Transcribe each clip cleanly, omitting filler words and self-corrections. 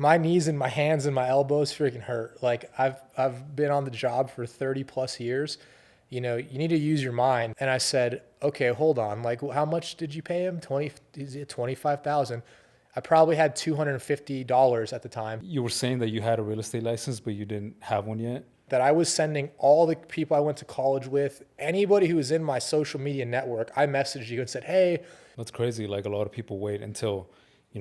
My knees and my hands and my elbows freaking hurt. Like I've been on the job for 30 plus years. You need to use your mind. And I said, okay, hold on. Like, how much did you pay him? 25,000. I probably had $250 at the time You were saying that you had a real estate license, but you didn't have one yet. that I was sending all the people I went to college with, anybody who was in my social media network. I messaged you and said, hey, That's crazy. Like a lot of people wait until,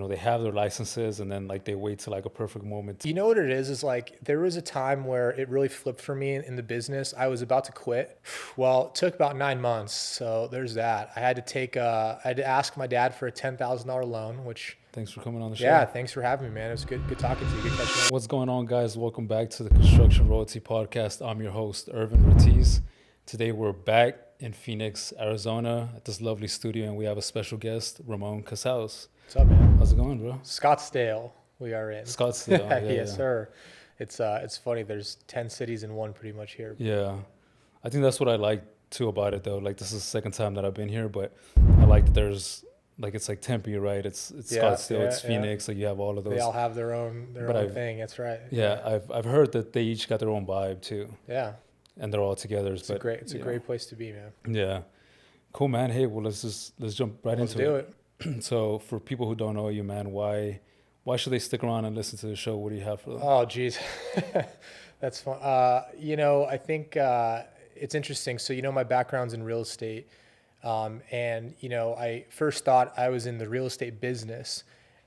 they have their licenses and then like they wait till like a perfect moment. you know what it is like there was a time where it really flipped for me in the business. I was about to quit. Well, it took about 9 months. So there's that. I had to ask my dad for a $10,000 loan, which, Thanks for coming on the show. yeah, thanks for having me, man. It was good talking to you. Good catching up. What's going on, guys? Welcome back to the Construction Royalty Podcast. I'm your host, Irvin Ruiz. Today we're back in Phoenix, Arizona at this lovely studio, and we have a special guest, Ramon Casaus. What's up, man? How's it going, bro? Scottsdale, we are in. Scottsdale. Yeah, Yes, yeah. sir. It's funny. There's 10 cities in one pretty much here. Yeah. I think that's what I like too about it, though. Like, this is the second time that I've been here, but I like that there's, like, it's like Tempe, right? It's Yeah, Scottsdale, yeah, it's Phoenix, like you have all of They those. all have their own But thing. That's right. Yeah, I've heard that they each got their own vibe too, Yeah. and they're all together. It's a great place to be, man. Yeah, cool, man. Hey, well, let's jump right Let's into do it. it. So, for people who don't know you, man, why should they stick around and listen to the show? What do you have for them? Oh, geez. That's fun. I think it's interesting. So, my background's in real estate. I first thought I was in the real estate business.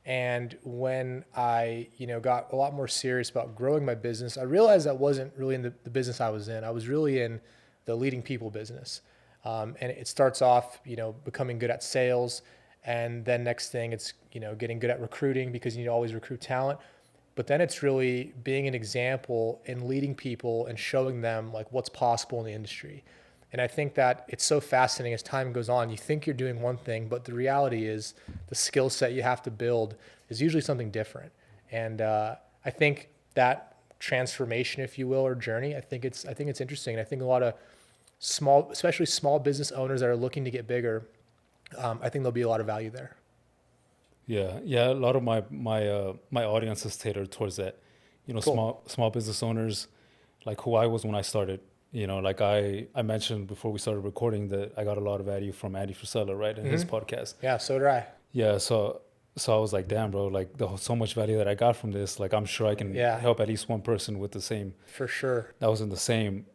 And when I, got a lot more serious about growing my business, I realized that wasn't really in the business I was in. I was really in the leading people business. And it starts off, becoming good at sales. And then next thing it's, getting good at recruiting because you need to always recruit talent. But then it's really being an example and leading people and showing them like what's possible in the industry. And I think that it's so fascinating as time goes on. You think you're doing one thing, but the reality is the skill set you have to build is usually something different. And I think that transformation, if you will, or journey, I think it's interesting. And I think a lot of especially small business owners that are looking to get bigger, I think there'll be a lot of value there. Yeah. A lot of my audience is tailored towards that. Cool. Small business owners, like who I was when I started. Like I mentioned before we started recording that I got a lot of value from Andy Frisella, right, in his podcast. Yeah, so did I. Yeah, so I was like, damn, bro, like so much value that I got from this. Like, I'm sure I can help at least one person with the same. For sure. That was in the same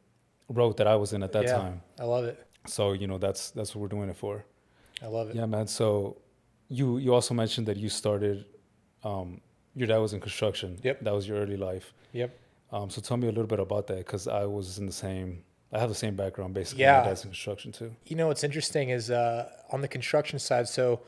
road that I was in at that Yeah, time. I love it. So that's what we're doing it for. I love it. Yeah, man. So you also mentioned that you started. Your dad was in construction. Yep. That was your early life. Yep. So tell me a little bit about that, because I was in the same. I have the same background basically. Yeah. My dad's in construction too. What's interesting is on the construction side. So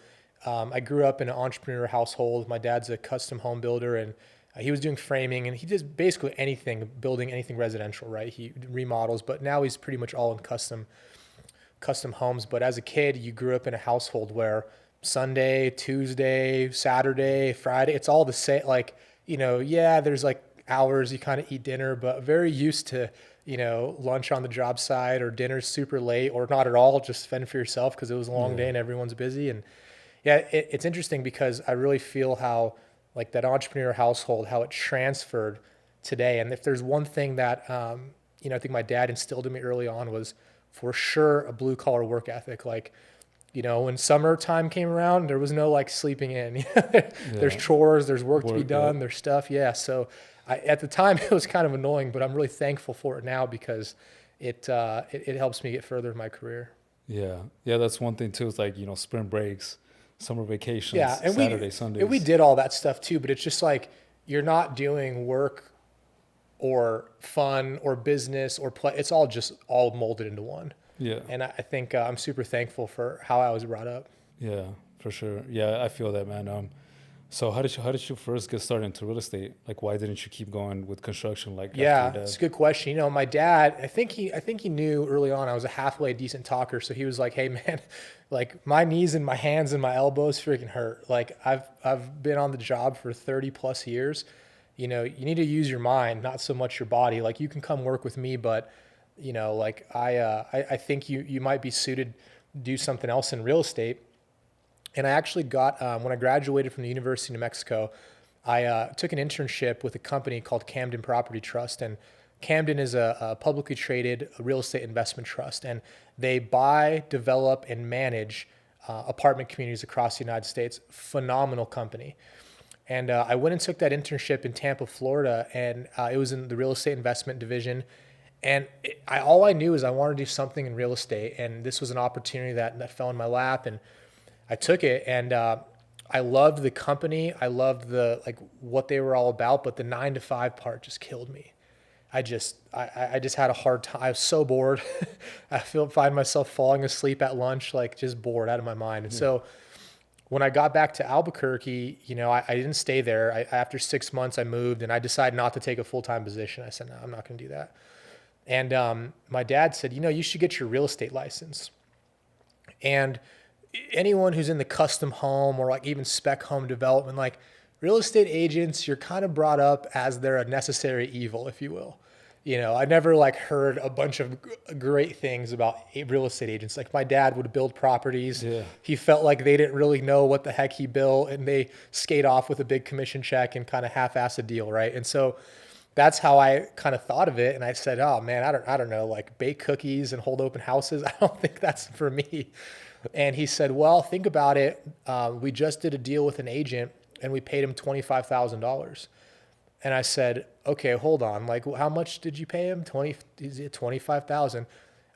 I grew up in an entrepreneurial household. My dad's a custom home builder, and he was doing framing, and he does basically anything, building anything residential, right? He remodels, but now he's pretty much all in custom homes. But as a kid, you grew up in a household where Sunday, Tuesday, Saturday, Friday, it's all the same. Like, there's like hours you kind of eat dinner, but very used to, lunch on the job site or dinner super late or not at all, just fend for yourself because it was a long day and everyone's busy. And yeah, it's interesting because I really feel how like that entrepreneur household, how it transferred today. And if there's one thing that, I think my dad instilled in me early on was for sure a blue collar work ethic. Like, when summertime came around, there was no like sleeping in. There's chores, there's work to be done, there's stuff. Yeah. So at the time it was kind of annoying, but I'm really thankful for it now because it helps me get further in my career. Yeah. That's one thing too. It's like, spring breaks, summer vacations, And Saturday, Sundays. We did all that stuff too, but it's just like, you're not doing work or fun or business or play. It's all molded into one. Yeah. And I think I'm super thankful for how I was brought up. Yeah, for sure. Yeah, I feel that, man. So how did you first get started into real estate? Like, why didn't you keep going with construction? Like, after your dad? It's a good question. My dad, I think he knew early on I was a halfway decent talker. So he was like, hey man, like my knees and my hands and my elbows freaking hurt. Like I've been on the job for 30 plus years. You need to use your mind, not so much your body. Like you can come work with me, but I think you might be suited to do something else in real estate. And I actually got, when I graduated from the University of New Mexico, I took an internship with a company called Camden Property Trust, and Camden is a publicly traded real estate investment trust, and they buy, develop, and manage apartment communities across the United States. Phenomenal company. And I went and took that internship in Tampa, Florida, and it was in the real estate investment division. And all I knew is I wanted to do something in real estate, and this was an opportunity that fell in my lap, and I took it. And I loved the company. I loved what they were all about, but the 9 to 5 part just killed me. I just had a hard time. I was so bored. Find myself falling asleep at lunch, like just bored out of my mind. And so when I got back to Albuquerque, I didn't stay there. After 6 months, I moved, and I decided not to take a full-time position. I said, no, I'm not going to do that. And my dad said, you should get your real estate license. And anyone who's in the custom home or like even spec home development, like real estate agents, you're kind of brought up as they're a necessary evil, if you will. I never heard a bunch of great things about real estate agents. Like my dad would build properties. Yeah. He felt like they didn't really know what the heck he built, and they skate off with a big commission check and kind of half-ass a deal, right? And so that's how I kind of thought of it. And I said, oh man, I don't know, like bake cookies and hold open houses. I don't think that's for me. And he said, well, think about it. We just did a deal with an agent and we paid him $25,000. And I said, okay, hold on. Like, how much did you pay him? $25,000.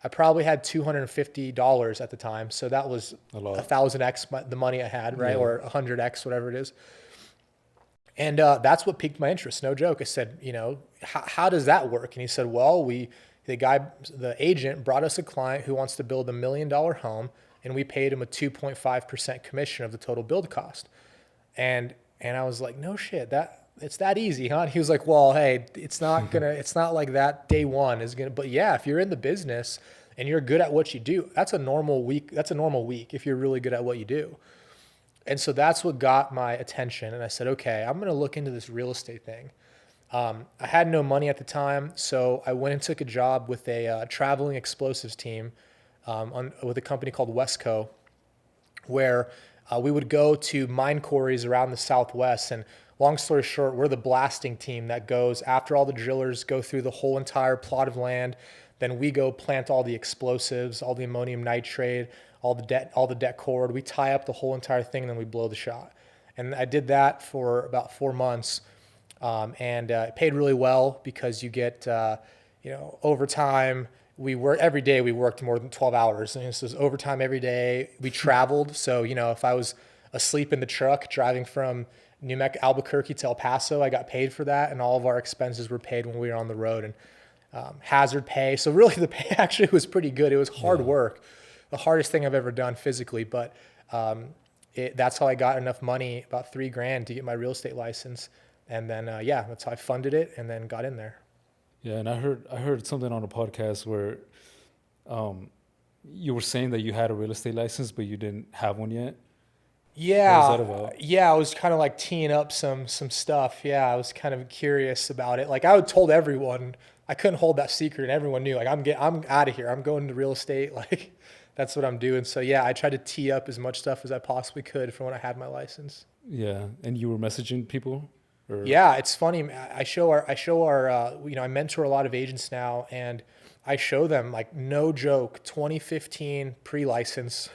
I probably had $250 at the time. So that was 1,000x the money I had, right? Yeah. Or 100x, whatever it is. And that's what piqued my interest. No joke. I said, how does that work? And he said, well, the agent brought us a client who wants to build $1 million home, and we paid him a 2.5% commission of the total build cost. And I was like, no shit, it's that easy, huh? And he was like, well, hey, it's not like that day one is gonna, but yeah, if you're in the business and you're good at what you do, that's a normal week if you're really good at what you do. And so that's what got my attention. And I said, okay, I'm going to look into this real estate thing. I had no money at the time, so I went and took a job with a traveling explosives team with a company called Westco, where we would go to mine quarries around the Southwest. And long story short, we're the blasting team that goes after all the drillers go through the whole entire plot of land. Then we go plant all the explosives, all the ammonium nitrate, all the det cord. We tie up the whole entire thing, and then we blow the shot. And I did that for about 4 months, and it paid really well because you get overtime. Every day we worked more than 12 hours, and this was overtime every day. We traveled, so if I was asleep in the truck driving from Albuquerque to El Paso, I got paid for that, and all of our expenses were paid when we were on the road. And hazard pay. So really, the pay actually was pretty good. It was hard work. The hardest thing I've ever done physically, but that's how I got enough money, about $3,000, to get my real estate license. And then, that's how I funded it and then got in there. Yeah, and I heard something on a podcast where you were saying that you had a real estate license, but you didn't have one yet. Yeah. What was that about? Yeah, I was kind of like teeing up some stuff. Yeah, I was kind of curious about it. Like I would told everyone, I couldn't hold that secret, and everyone knew. Like I'm out of here. I'm going to real estate. Like that's what I'm doing. So yeah, I tried to tee up as much stuff as I possibly could from when I had my license. Yeah, and you were messaging people? Or? Yeah, it's funny. I show our I mentor a lot of agents now, and I show them, like, no joke, 2015 pre-license,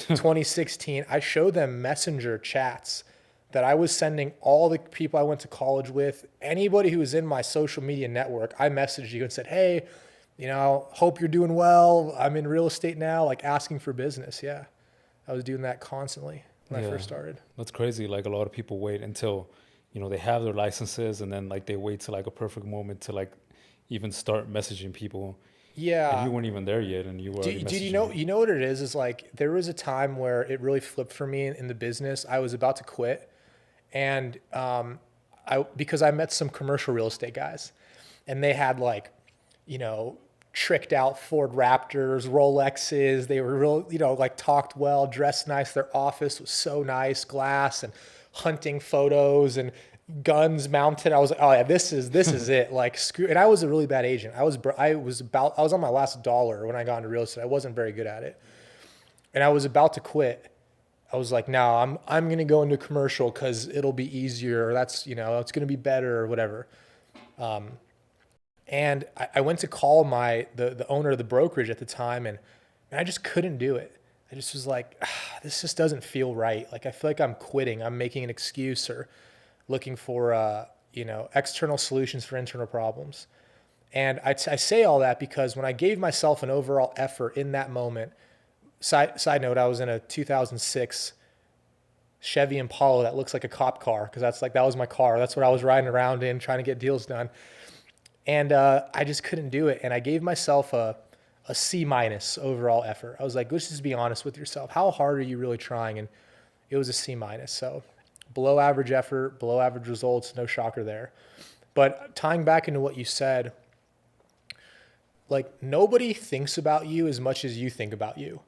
2016, I show them messenger chats that I was sending all the people I went to college with, anybody who was in my social media network. I messaged you and said, hey, hope you're doing well. I'm in real estate now, like asking for business. Yeah, I was doing that constantly when I first started. That's crazy. Like a lot of people wait until, they have their licenses, and then like they wait till like a perfect moment to like even start messaging people. Yeah. And you weren't even there yet, and you were already messaging. You know what it is like there was a time where it really flipped for me in the business. I was about to quit, and because I met some commercial real estate guys, and they had like, tricked out Ford Raptors, Rolexes. They were real, like talked well, dressed nice. Their office was so nice, glass and hunting photos and guns mounted. I was like, oh yeah, this is it. Like screw. And I was a really bad agent. I was on my last dollar when I got into real estate. I wasn't very good at it, and I was about to quit. I was like, no, I'm going to go into commercial because it'll be easier. Or that's, it's going to be better or whatever. And I went to call the owner of the brokerage at the time, and I just couldn't do it. I just was like, this just doesn't feel right. Like, I feel like I'm quitting. I'm making an excuse or looking for, external solutions for internal problems. And I say all that because when I gave myself an overall effort in that moment, side note, I was in a 2006 Chevy Impala that looks like a cop car because that was my car. That's what I was riding around in trying to get deals done. And I just couldn't do it. And I gave myself a C- overall effort. I was like, let's just be honest with yourself. How hard are you really trying? And it was a C-. So below average effort, below average results, no shocker there. But tying back into what you said, like nobody thinks about you as much as you think about you.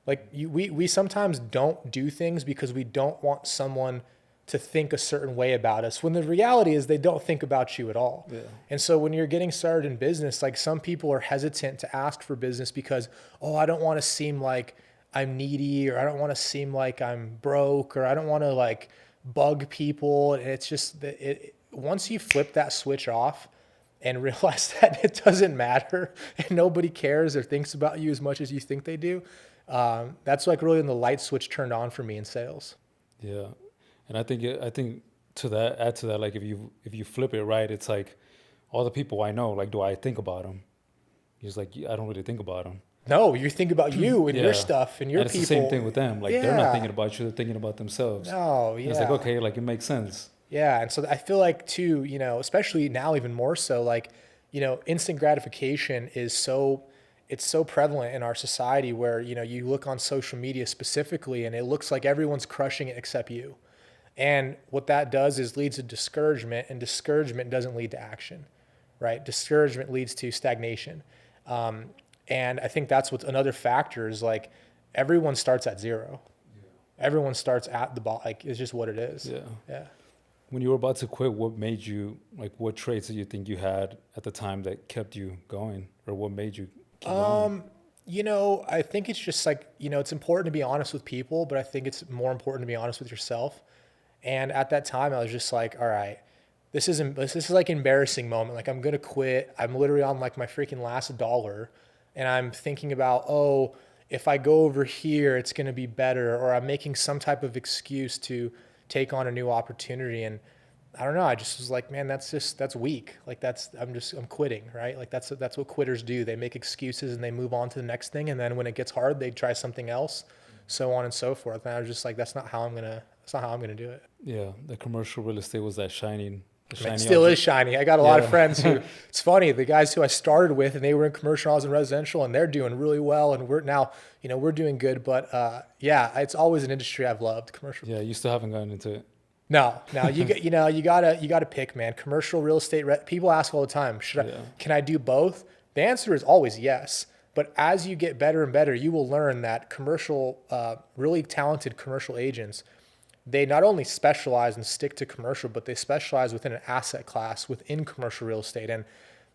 Like we sometimes don't do things because we don't want someone to think a certain way about us when the reality is they don't think about you at all. Yeah. And so when you're getting started in business, like some people are hesitant to ask for business because, I don't want to seem like I'm needy, or I don't want to seem like I'm broke, or I don't want to like bug people. And it's just that once you flip that switch off and realize that it doesn't matter and nobody cares or thinks about you as much as you think they do, that's like really when the light switch turned on for me in sales. Yeah. And I think to that, like if you flip it right, it's like all the people I know, like, do I think about them? He's like, I don't really think about them. No, you think about you and Yeah. your stuff and your And it's people. the same thing with them. Like they're Yeah. not thinking about you; they're thinking about themselves. No, And yeah. it's like, okay, like it makes sense. Yeah, and so I feel like too, especially now even more so, like, instant gratification is it's so prevalent in our society where, you look on social media specifically and it looks like everyone's crushing it except you. And what that does is leads to discouragement, and discouragement doesn't lead to action, right? Discouragement leads to stagnation. And I think that's what another factor is, like everyone starts at zero. Yeah. Everyone starts at the bottom. Like it's just what it is. Yeah. Yeah. When you were about to quit, what made you, like, what traits did you think you had at the time that kept you going, or what made you keep going? I think it's just like, it's important to be honest with people, but I think it's more important to be honest with yourself. And at that time, I was just like, all right, this is like embarrassing moment. Like I'm going to quit. I'm literally on like my freaking last dollar. And I'm thinking about, if I go over here, it's going to be better. Or I'm making some type of excuse to take on a new opportunity. And I don't know. I just was like, man, that's weak. Like I'm quitting, right? Like that's what quitters do. They make excuses and they move on to the next thing. And then when it gets hard, they try something else, so on and so forth. And I was just like, that's not how I'm going to do it. Yeah, the commercial real estate was that shining. It still is shiny. I got a lot of friends who, it's funny, the guys who I started with, and they were in commercial, I was in residential, and they're doing really well. And we're now, we're doing good. But it's always an industry I've loved, commercial. Yeah, you still haven't gotten into it. No, you gotta pick, man. Commercial real estate. People ask all the time, can I do both? The answer is always yes. But as you get better and better, you will learn that really talented commercial agents, they not only specialize and stick to commercial, but they specialize within an asset class within commercial real estate. And,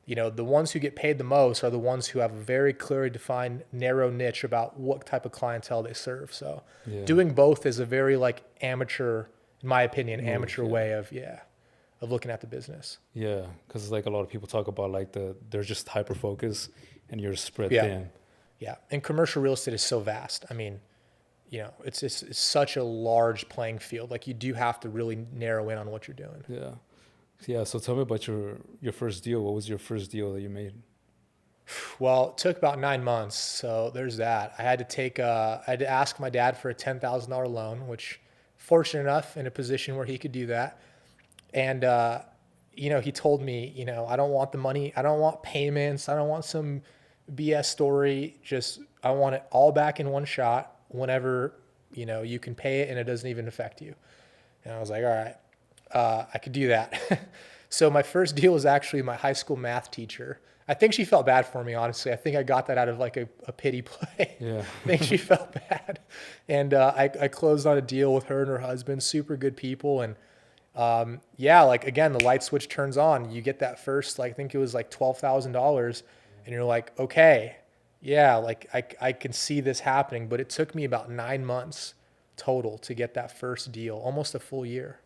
the ones who get paid the most are the ones who have a very clearly defined narrow niche about what type of clientele they serve. So doing both is a very like amateur, in my opinion, way of looking at the business. Yeah, because like a lot of people talk about like they're just hyper focused and you're spread Yeah. thin. Yeah, and commercial real estate is so vast. I mean, it's such a large playing field. Like you do have to really narrow in on what you're doing. Yeah. Yeah. So tell me about your first deal. What was your first deal that you made? Well, it took about 9 months. So there's that. I had to ask my dad for a $10,000 loan, which fortunate enough in a position where he could do that. And, he told me, I don't want the money. I don't want payments. I don't want some BS story. I want it all back in one shot whenever, you can pay it and it doesn't even affect you. And I was like, all right, I could do that. So my first deal was actually my high school math teacher. I think she felt bad for me, honestly. I think I got that out of like a pity play. Yeah. I think she felt bad. And I closed on a deal with her and her husband, super good people. And like again, the light switch turns on. You get that first, like, I think it was like $12,000, and you're like, okay, yeah, like I can see this happening. But it took me about 9 months total to get that first deal, almost a full year.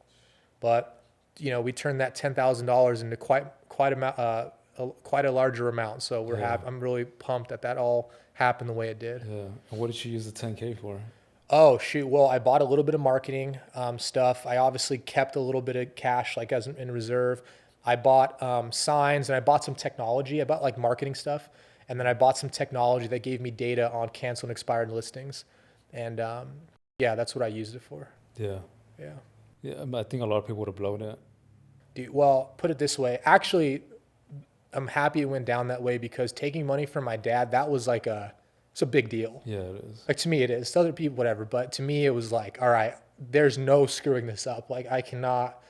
But we turned that $10,000 into quite a larger amount. So we're happy. I'm really pumped that all happened the way it did. Yeah. And what did you use the 10K for? Oh shoot! Well, I bought a little bit of marketing stuff. I obviously kept a little bit of cash, like as in reserve. I bought signs, and I bought some technology. I bought like marketing stuff, and then I bought some technology that gave me data on canceled and expired listings, and that's what I used it for. Yeah. Yeah. Yeah. I think a lot of people would have blown it. Dude, well, put it this way. Actually, I'm happy it went down that way because taking money from my dad, that was like it's a big deal. Yeah, it is. Like to me, it is. To other people, whatever. But to me, it was like, all right, there's no screwing this up. Like I cannot,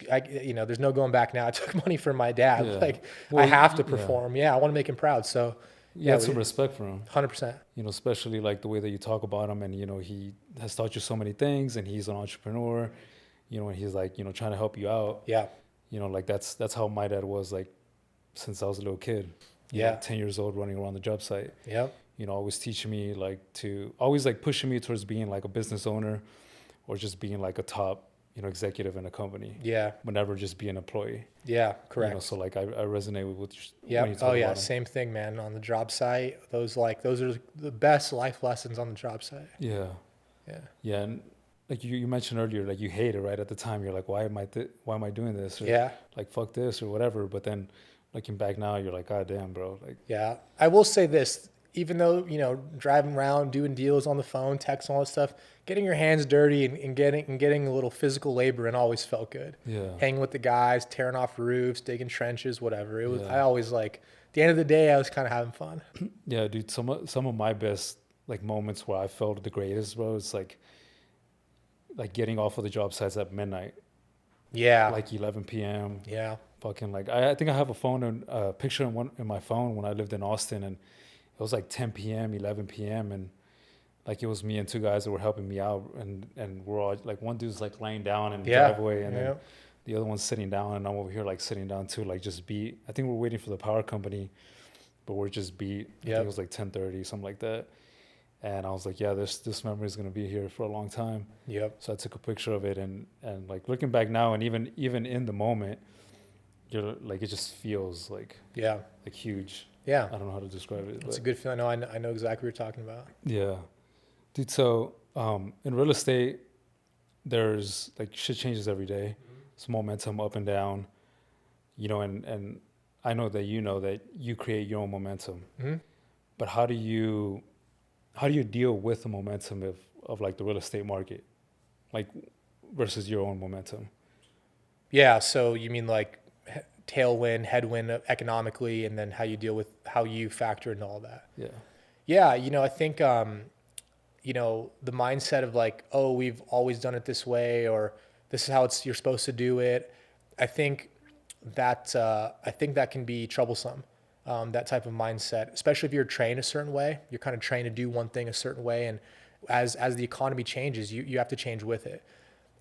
there's no going back now. I took money from my dad. Yeah. Like Well, I have to perform. Yeah, I want to make him proud. So You had some respect for him. 100%. Especially like the way that you talk about him, and he has taught you so many things, and he's an entrepreneur, and he's like trying to help you out. Yeah. Like that's how my dad was, like since I was a little kid. Yeah. 10 years old, running around the job site. Yep. Always teaching me always like pushing me towards being like a business owner, or just being like a top executive in a company. Yeah. But never just be an employee. Yeah. Correct. So like I resonate with what yeah. when you talk Oh yeah. about him. Same thing, man. On the job site, those are the best life lessons on the job site. Yeah. Yeah. Yeah, and like you mentioned earlier, like you hate it right at the time. You're like, why am I doing this? Or, Yeah. like fuck this or whatever. But then looking back now, you're like, God damn, bro. Like, yeah. I will say this, even though, driving around, doing deals on the phone, text, all that stuff, getting your hands dirty and getting a little physical labor and always felt good. yeah, Hanging with the guys, tearing off roofs, digging trenches, whatever. It was, Yeah. I always at the end of the day, I was kind of having fun. yeah, dude. Some of my best like moments where I felt the greatest, bro. It's like getting off of the job sites at midnight, Yeah. like 11 p.m. Yeah. Fucking like I think I have a phone and a picture in my phone when I lived in Austin, and it was like 10 p.m., 11 p.m. and like it was me and two guys that were helping me out, and we're all like, one dude's like laying down in the driveway, and then the other one's sitting down, and I'm over here like sitting down too, like just beat. I think we're waiting for the power company, but we're just beat. I think it was like 10:30, something like that. And I was like, yeah, this memory is gonna be here for a long time. Yep. So I took a picture of it, and like looking back now, and even in the moment, you're like, it just feels like huge. Yeah. I don't know how to describe it. It's a good feeling. I know exactly what you're talking about. Yeah. Dude, so in real estate, there's like shit changes every day. It's momentum up and down, and I know that that you create your own momentum. Mm-hmm. But how do you deal with the momentum of like the real estate market, like versus your own momentum? Yeah. So you mean like tailwind, headwind economically, and then how you deal with how you factor into all that. Yeah. Yeah. I think, the mindset of like, oh, we've always done it this way, or this is how you're supposed to do it. I think that can be troublesome. That type of mindset, especially if you're trained a certain way, you're kind of trained to do one thing a certain way. And as the economy changes, you have to change with it.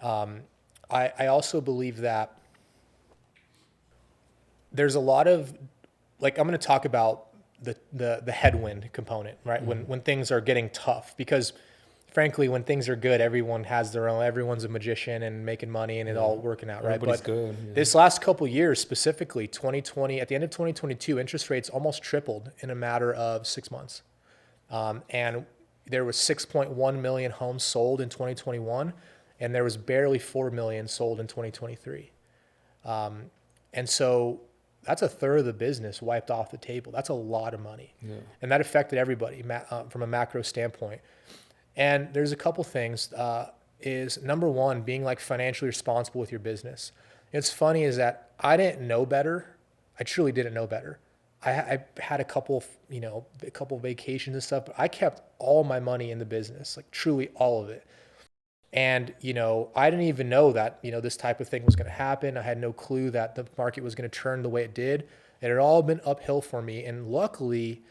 I also believe that there's a lot of, like, I'm going to talk about the headwind component, right? Mm-hmm. When things are getting tough, because frankly, when things are good, everyone's a magician and making money and it all working out, right? Everybody's good. Yeah. This last couple of years, specifically 2020, at the end of 2022, interest rates almost tripled in a matter of 6 months. And there was 6.1 million homes sold in 2021, and there was barely 4 million sold in 2023. And so that's a third of the business wiped off the table. That's a lot of money. Yeah. And that affected everybody from a macro standpoint. And there's a couple things. Is number one, being like financially responsible with your business. It's funny is that I didn't know better. I truly didn't know better. I had a couple vacations and stuff, but I kept all my money in the business, like truly all of it. And, I didn't even know that, this type of thing was going to happen. I had no clue that the market was going to turn the way it did. It had all been uphill for me. And luckily,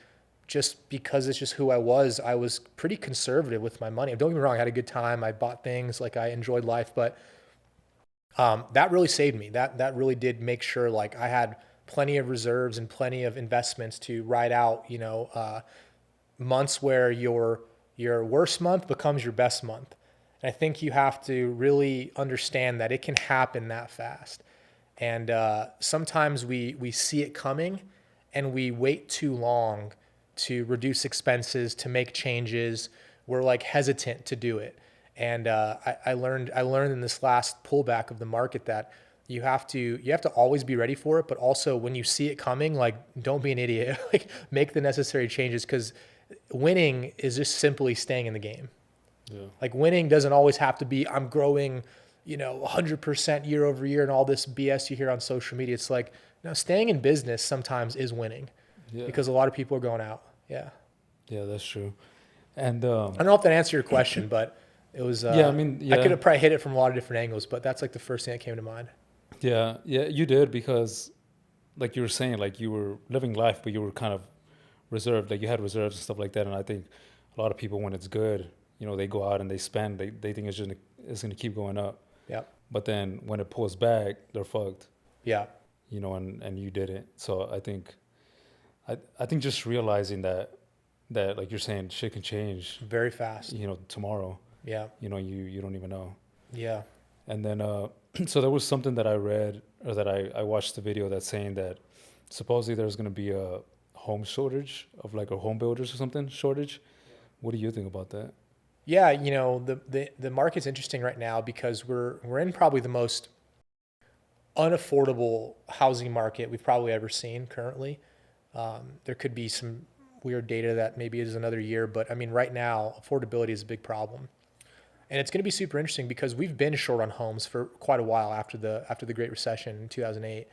just because it's just who I was pretty conservative with my money. Don't get me wrong, I had a good time. I bought things, like I enjoyed life, but that really saved me. That really did make sure like I had plenty of reserves and plenty of investments to ride out, months where your worst month becomes your best month. And I think you have to really understand that it can happen that fast. And sometimes we see it coming and we wait too long to reduce expenses, to make changes. We're like hesitant to do it. And I learned in this last pullback of the market that you have to always be ready for it, but also when you see it coming, like don't be an idiot. Like make the necessary changes, because winning is just simply staying in the game. Yeah. Like winning doesn't always have to be I'm growing, 100% year over year and all this BS you hear on social media. It's like, no, staying in business sometimes is winning, because a lot of people are going out. Yeah. Yeah, that's true. And I don't know if that answered your question, but it was, yeah, I mean, I yeah, could have probably hit it from a lot of different angles, but that's like the first thing that came to mind. yeah, you did, because like you were saying, like you were living life, but you were kind of reserved, like you had reserves and stuff like that. And I think a lot of people, when it's good, they go out and they spend, they think it's gonna keep going up. Yeah. But then when it pulls back, they're fucked. Yeah. And you didn't. So I think just realizing that like you're saying, shit can change Very fast. tomorrow. Yeah. You don't even know. Yeah. And then so there was something that I read, or that I watched the video that's saying that supposedly there's going to be a home shortage of like a home builders or something shortage. What do you think about that? Yeah, the market's interesting right now because we're in probably the most unaffordable housing market we've probably ever seen currently. There could be some weird data that maybe is another year, but I mean, right now, affordability is a big problem. And it's going to be super interesting because we've been short on homes for quite a while after the Great Recession in 2008.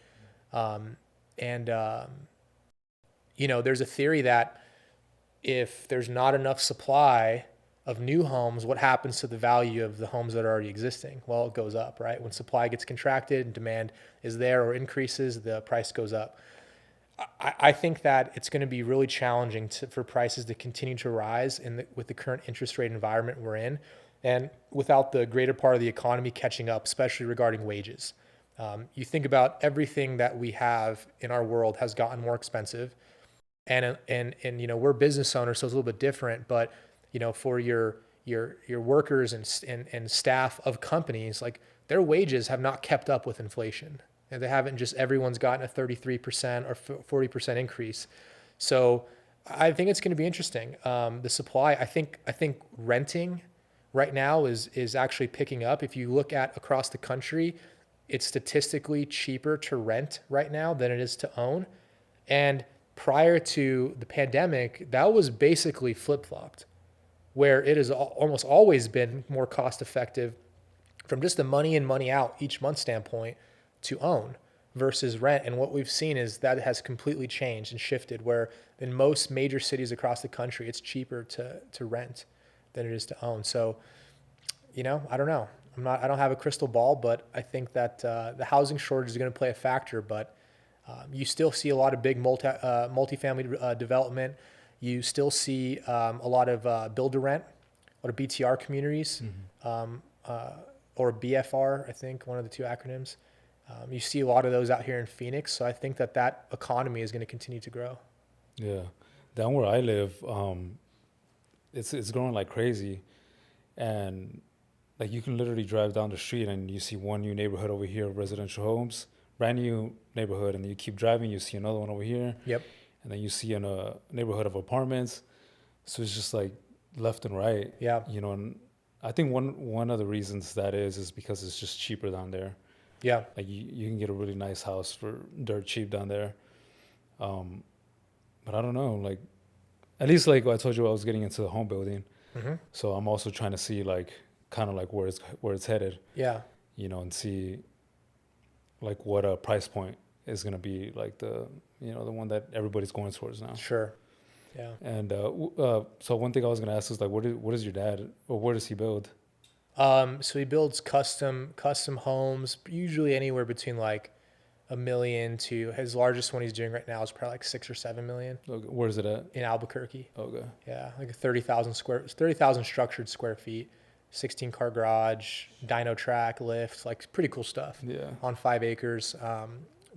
There's a theory that if there's not enough supply of new homes, what happens to the value of the homes that are already existing? Well, it goes up, right? When supply gets contracted and demand is there or increases, the price goes up. I think that it's going to be really challenging for prices to continue to rise with the current interest rate environment we're in, and without the greater part of the economy catching up, especially regarding wages. You think about everything that we have in our world has gotten more expensive, and we're business owners, so it's a little bit different. But for your workers and staff of companies, like their wages have not kept up with inflation. And they haven't just everyone's gotten a 33% or 40% increase. So I think it's going to be interesting. The supply, I think renting right now is actually picking up. If you look at across the country, it's statistically cheaper to rent right now than it is to own. And prior to the pandemic, that was basically flip-flopped, where it has almost always been more cost effective from just the money in, money out each month standpoint to own versus rent. And what we've seen is that has completely changed and shifted, where in most major cities across the country, it's cheaper to rent than it is to own. So, I don't know. I don't have a crystal ball, but I think that the housing shortage is going to play a factor. But you still see a lot of big multifamily development. You still see a lot of build-to-rent, a lot of BTR communities, or BFR, I think, one of the two acronyms. You see a lot of those out here in Phoenix. So I think that economy is going to continue to grow. Yeah. Down where I live, it's growing like crazy. And like you can literally drive down the street and you see one new neighborhood over here of residential homes, brand new neighborhood, and then you keep driving, you see another one over here. Yep. And then you see in a neighborhood of apartments. So it's just like left and right. Yeah. And I think one of the reasons that is because it's just cheaper down there. Yeah. Like you can get a really nice house for dirt cheap down there. But I don't know, like at least like I told you, I was getting into the home building. Mm-hmm. So I'm also trying to see like kind of like where it's headed. Yeah. And see like what a price point is going to be, like the the one that everybody's going towards now. Sure. Yeah. And so one thing I was going to ask is like what is your dad, or where does he build? So he builds custom homes, usually anywhere between like $1 million to his largest one he's doing right now is probably like 6 or 7 million. Okay. Where is it at? In Albuquerque. Okay. Yeah, like a 30,000 structured square feet, 16-car garage, dyno track, lift, like pretty cool stuff. Yeah. On 5 acres.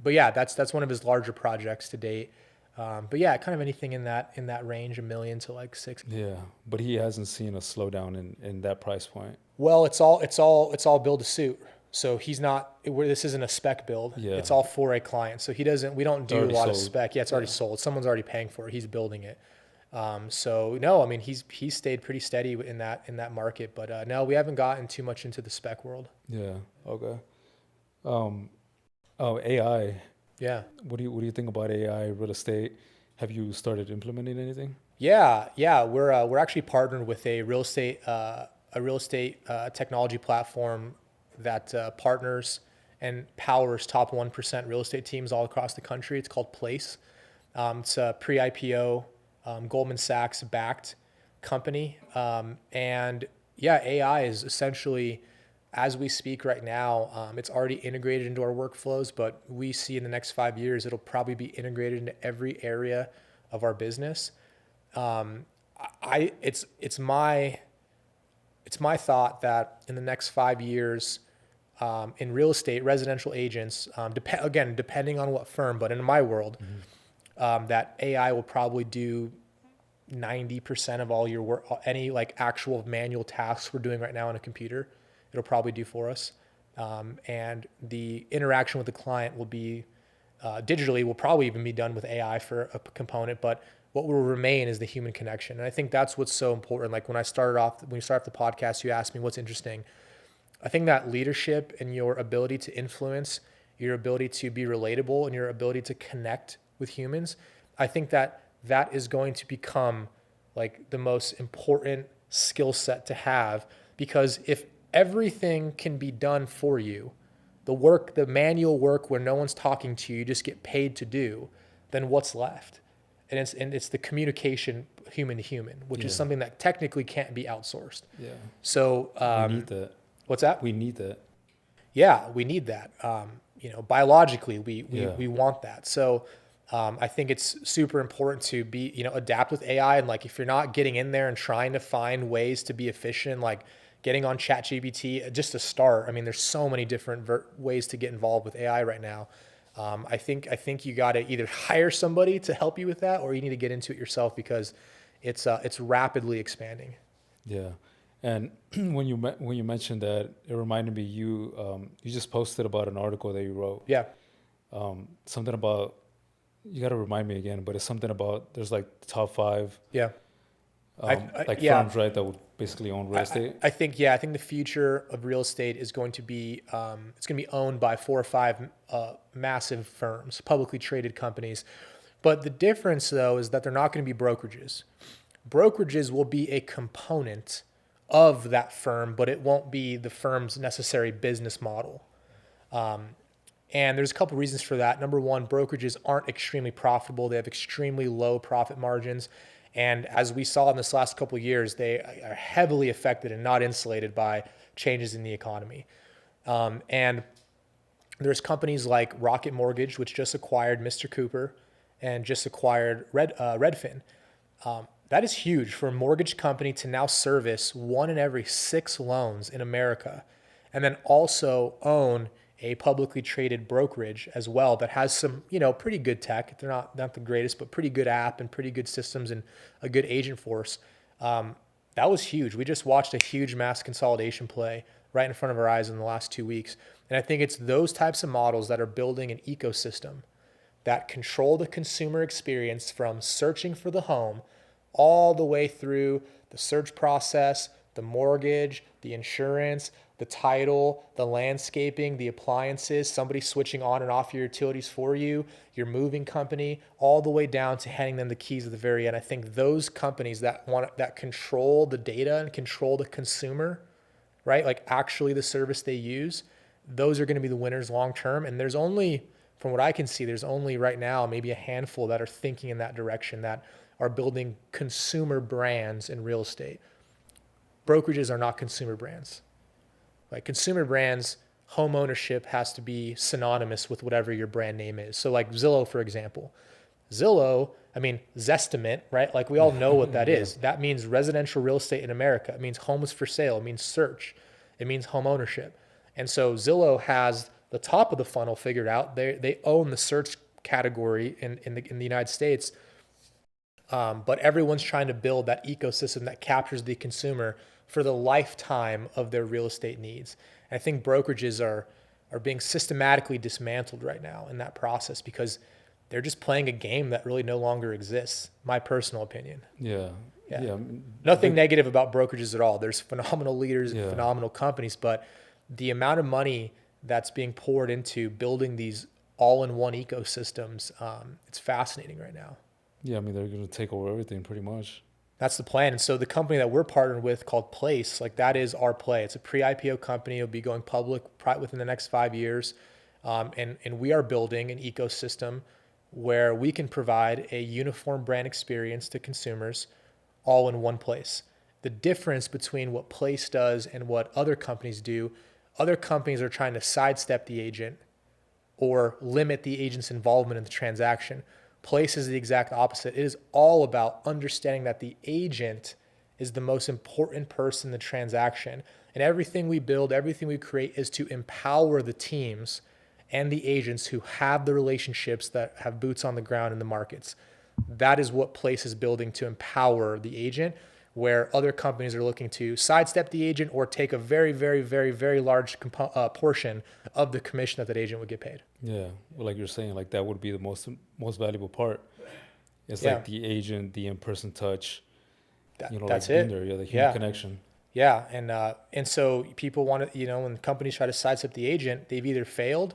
But yeah, that's one of his larger projects to date. But yeah, kind of anything in that range, $1 million to like 6. Yeah, but he hasn't seen a slowdown in that price point. Well, it's all build to suit. So he's not. This isn't a spec build. Yeah. It's all for a client. So he doesn't. We don't do a Already lot of sold. spec. Yeah, it's already Yeah. sold. Someone's already paying for it. He's building it. So no, I mean he's stayed pretty steady in that market. But no, we haven't gotten too much into the spec world. Yeah. Okay. Um, oh, AI. Yeah. What do you think about AI real estate? Have you started implementing anything? Yeah. We're actually partnered with a real estate technology platform that partners and powers top 1% real estate teams all across the country. It's called Place. It's a pre-IPO, Goldman Sachs backed company. And yeah, AI is essentially, as we speak right now, it's already integrated into our workflows, but we see in the next 5 years, it'll probably be integrated into every area of our business. Um, it's my thought that in the next 5 years, in real estate, residential agents, depending on what firm, but in my world, that AI will probably do 90% of all your work, any like actual manual tasks we're doing right now on a computer, it'll probably do for us. And the interaction with the client will be digitally, will probably even be done with AI for a component, but what will remain is the human connection. And I think that's what's so important. Like when you start off the podcast, you asked me what's interesting. I think that leadership and your ability to influence, your ability to be relatable, and your ability to connect with humans, I think that is going to become like the most important skill set to have, because if everything can be done for you, the manual work where no one's talking to you, you just get paid to do, then what's left? And it's the communication human to human, which is Yeah. something that technically can't be outsourced. Yeah. So We need that. what's that? We need that. Yeah, we need that. Biologically, Yeah. we want that. So I think it's super important to be, adapt with AI. And like, if you're not getting in there and trying to find ways to be efficient, like getting on ChatGPT, just to start. I mean, there's so many different ways to get involved with AI right now. I think you got to either hire somebody to help you with that, or you need to get into it yourself, because it's rapidly expanding. Yeah. And when you mentioned that, it reminded me you just posted about an article that you wrote. Yeah. Something about, you got to remind me again, but it's something about there's like the top five Yeah. Yeah. firms, right, that would basically own real estate. I think the future of real estate is going to be it's going to be owned by 4 or 5 massive firms, publicly traded companies. But the difference, though, is that they're not going to be brokerages. Brokerages will be a component of that firm, but it won't be the firm's necessary business model. And there's a couple reasons for that. Number one, brokerages aren't extremely profitable. They have extremely low profit margins. And as we saw in this last couple of years, they are heavily affected and not insulated by changes in the economy. And there's companies like Rocket Mortgage, which just acquired Mr. Cooper and just acquired Redfin. That is huge for a mortgage company to now service 1 in every 6 loans in America, and then also own a publicly traded brokerage as well that has some, pretty good tech. They're not the greatest, but pretty good app and pretty good systems and a good agent force. That was huge. We just watched a huge mass consolidation play right in front of our eyes in the last 2 weeks. And I think it's those types of models that are building an ecosystem that control the consumer experience from searching for the home all the way through the search process, the mortgage, the insurance, the title, the landscaping, the appliances, somebody switching on and off your utilities for you, your moving company, all the way down to handing them the keys at the very end. I think those companies that control the data and control the consumer, right? Like actually the service they use, those are going to be the winners long term. And there's only, from what I can see, there's only right now maybe a handful that are thinking in that direction, that are building consumer brands in real estate. Brokerages are not consumer brands. Like consumer brands, home ownership has to be synonymous with whatever your brand name is. So like Zillow, for example. Zestimate, right? Like we all know what that Yeah. is. That means residential real estate in America. It means homes for sale. It means search. It means home ownership. And so Zillow has the top of the funnel figured out. They own the search category in the United States. But everyone's trying to build that ecosystem that captures the consumer for the lifetime of their real estate needs. And I think brokerages are being systematically dismantled right now in that process because they're just playing a game that really no longer exists. My personal opinion. Yeah. Yeah. Yeah. Nothing negative about brokerages at all. There's phenomenal leaders and Yeah. phenomenal companies, but the amount of money that's being poured into building these all-in-one ecosystems, it's fascinating right now. Yeah. I mean, they're going to take over everything pretty much. That's the plan. And so the company that we're partnered with called Place, like that is our play. It's a pre-IPO company. It'll be going public probably within the next 5 years. And we are building an ecosystem where we can provide a uniform brand experience to consumers all in one place. The difference between what Place does and what other companies do, other companies are trying to sidestep the agent or limit the agent's involvement in the transaction. Place is the exact opposite. It is all about understanding that the agent is the most important person in the transaction. And everything we build, everything we create is to empower the teams and the agents who have the relationships that have boots on the ground in the markets. That is what Place is building to empower the agent, where other companies are looking to sidestep the agent or take a very, very, very, very large portion of the commission that agent would get paid. Yeah. Well, like you're saying, like that would be the most valuable part. It's Yeah. like the agent, the in-person touch, That's like being it. there, the human connection. Yeah, and so people want to, when companies try to sidestep the agent, they've either failed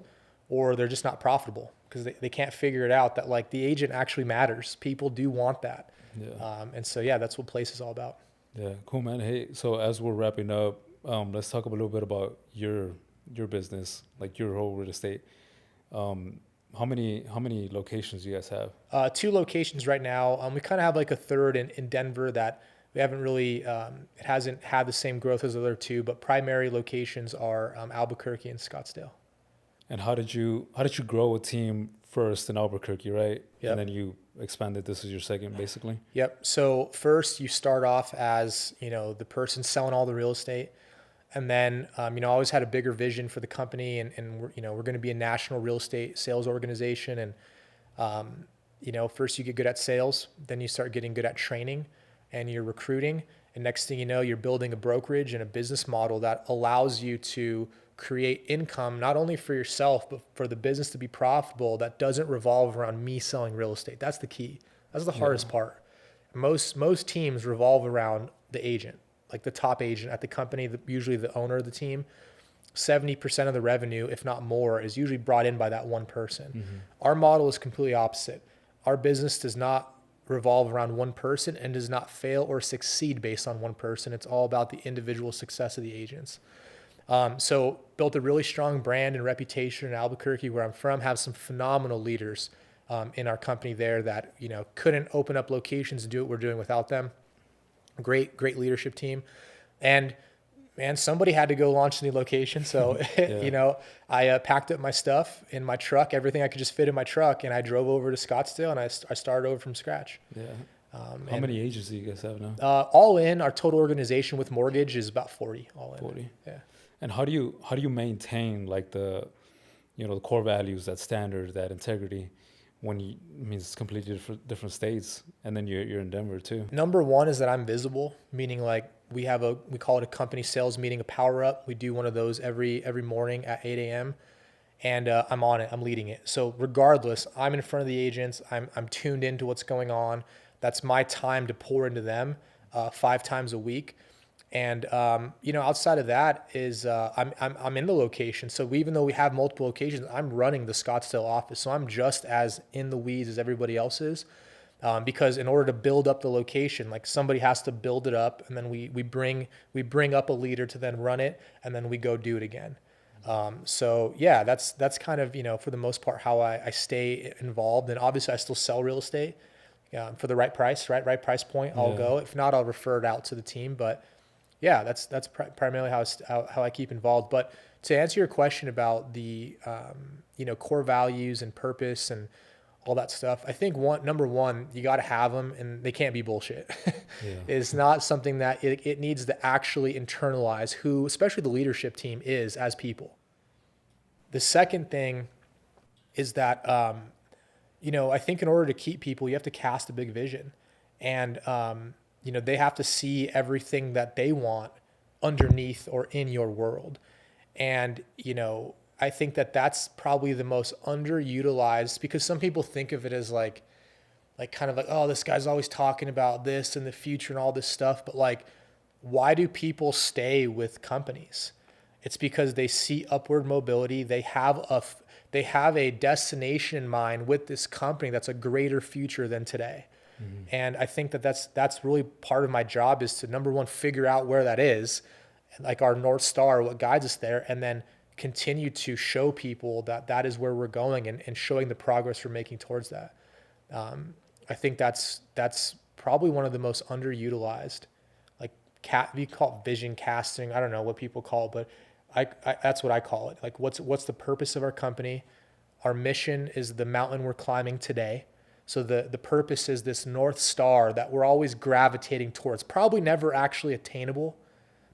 or they're just not profitable because they can't figure it out that like the agent actually matters. People do want that. Yeah. And so, yeah, that's what Place is all about. Yeah. Cool, man. Hey, so as we're wrapping up, let's talk a little bit about your business, like your whole real estate. How many locations do you guys have? 2 locations right now. We kind of have like a third in Denver that we haven't really, it hasn't had the same growth as the other 2, but primary locations are Albuquerque and Scottsdale. And how did you grow a team first in Albuquerque, right? Yep. And then you expanded. This is your second, basically. Yep. So first you start off as, the person selling all the real estate. And then, I always had a bigger vision for the company and we're going to be a national real estate sales organization. And, first you get good at sales, then you start getting good at training and you're recruiting. And next thing you know, you're building a brokerage and a business model that allows you to create income, not only for yourself, but for the business to be profitable that doesn't revolve around me selling real estate. That's the key. That's the hardest part. Most teams revolve around the agent, like the top agent at the company, usually the owner of the team. 70% of the revenue, if not more, is usually brought in by that one person. Mm-hmm. Our model is completely opposite. Our business does not revolve around one person and does not fail or succeed based on one person. It's all about the individual success of the agents. So built a really strong brand and reputation in Albuquerque, where I'm from, have some phenomenal leaders in our company there that, couldn't open up locations and do what we're doing without them. Great leadership team. And man, somebody had to go launch a new location. So, I packed up my stuff in my truck, everything I could just fit in my truck. And I drove over to Scottsdale and I started over from scratch. Yeah. How many agents do you guys have now? All in, our total organization with mortgage is about 40 all in. 40. Yeah. And how do you maintain like the core values, that standard, that integrity, when it's completely different states, and then you're in Denver too? Number one is that I'm visible, meaning like we call it a company sales meeting, a power up. We do one of those every morning at 8 a.m. And I'm on it. I'm leading it. So regardless, I'm in front of the agents. I'm tuned into what's going on. That's my time to pour into them 5 times a week. And, outside of that is I'm in the location. So even though we have multiple locations, I'm running the Scottsdale office. So I'm just as in the weeds as everybody else is, because in order to build up the location, like somebody has to build it up, and then we bring up a leader to then run it, and then we go do it again. So yeah, that's kind of, for the most part, how I stay involved. And obviously I still sell real estate for the right price, right price point. I'll go. If not, I'll refer it out to the team. But yeah, that's primarily how I keep involved. But to answer your question about the core values and purpose and all that stuff, I think number one, you got to have them, and they can't be bullshit. Yeah. It's not something that it needs to actually internalize who, especially the leadership team, is as people. The second thing is that I think in order to keep people, you have to cast a big vision, and they have to see everything that they want underneath or in your world. And, I think that that's probably the most underutilized, because some people think of it as like kind of like, oh, this guy's always talking about this and the future and all this stuff. But like, why do people stay with companies? It's because they see upward mobility. They have a destination in mind with this company that's a greater future than today. And I think that that's really part of my job, is to, number one, figure out where that is, like our North Star, what guides us there, and then continue to show people that that is where we're going, and showing the progress we're making towards that. I think that's probably one of the most underutilized, like we call it vision casting. I don't know what people call it, but I that's what I call it. Like, what's the purpose of our company? Our mission is the mountain we're climbing today. So the purpose is this North Star that we're always gravitating towards, probably never actually attainable,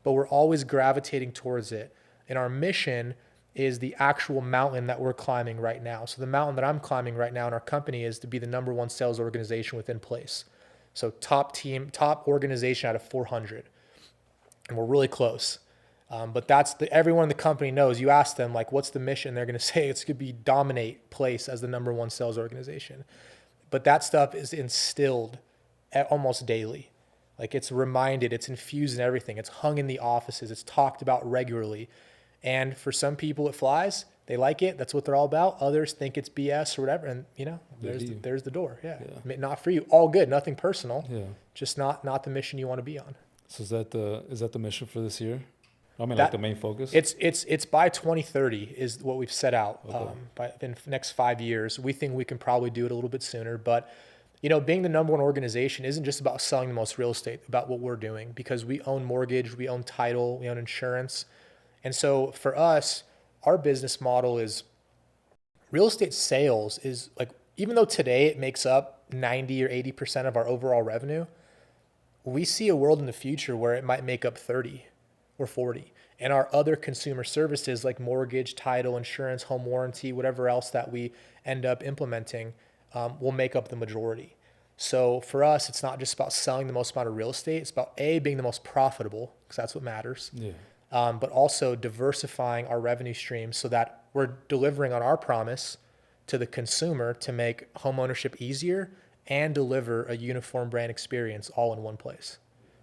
but we're always gravitating towards it. And our mission is the actual mountain that we're climbing right now. So the mountain that I'm climbing right now in our company is to be the number one sales organization within place. So top organization out of 400. And we're really close. But everyone in the company knows. You ask them, like, what's the mission? They're going to say it's going to be dominate place as the number one sales organization. But that stuff is instilled almost daily. Like, it's reminded, it's infused in everything. It's hung in the offices. It's talked about regularly. And for some people, it flies. They like it. That's what they're all about. Others think it's BS or whatever. And, there's the door. Yeah. Not for you. All good. Nothing personal. Yeah. Just not the mission you want to be on. So is that the mission for this year? I mean, like the main focus? It's by 2030 is what we've set out. Okay. By the next 5 years. We think we can probably do it a little bit sooner. But, being the number one organization isn't just about selling the most real estate, about what we're doing, because we own mortgage, we own title, we own insurance. And so for us, our business model is real estate sales is like, even though today it makes up 90 or 80% of our overall revenue, we see a world in the future where it might make up 30 or 40. And our other consumer services like mortgage, title, insurance, home warranty, whatever else that we end up implementing, will make up the majority. So for us, it's not just about selling the most amount of real estate. It's about being the most profitable, because that's what matters. Yeah. But also diversifying our revenue streams so that we're delivering on our promise to the consumer to make home ownership easier and deliver a uniform brand experience all in one place.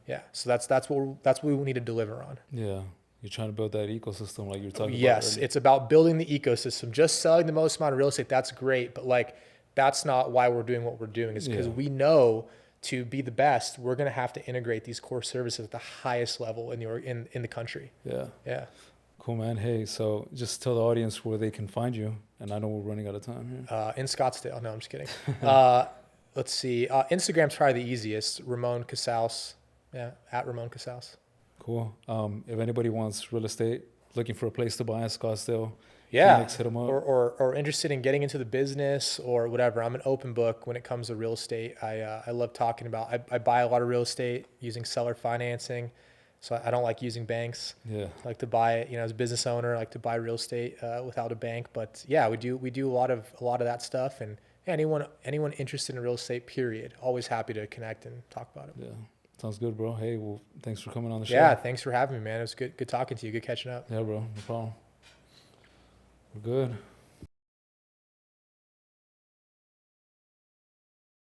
Yeah. So that's what we need to deliver on. Yeah. You're trying to build that ecosystem like you're talking about. Yes. It's about building the ecosystem. Just selling the most amount of real estate, that's great. But like, that's not why we're doing what we're doing. It's because we know to be the best, we're going to have to integrate these core services at the highest level in the country. Yeah. Yeah. Cool, man. Hey, so just tell the audience where they can find you. And I know we're running out of time here. In Scottsdale. No, I'm just kidding. Let's see. Instagram's probably the easiest. Ramon Casaus. Yeah. At Ramon Casaus. Cool. If anybody wants real estate, looking for a place to buy in Scottsdale, yeah, Phoenix, hit them up. Or interested in getting into the business or whatever. I'm an open book when it comes to real estate. I love talking about. I buy a lot of real estate using seller financing, so I don't like using banks. Yeah, I like to buy it. As a business owner, I like to buy real estate without a bank. But yeah, we do a lot of that stuff. And yeah, anyone interested in real estate, period, always happy to connect and talk about it. Yeah. Sounds good, bro. Hey, well, thanks for coming on the show. Yeah, thanks for having me, man. It was good talking to you. Good catching up. Yeah, bro. No problem. We're good.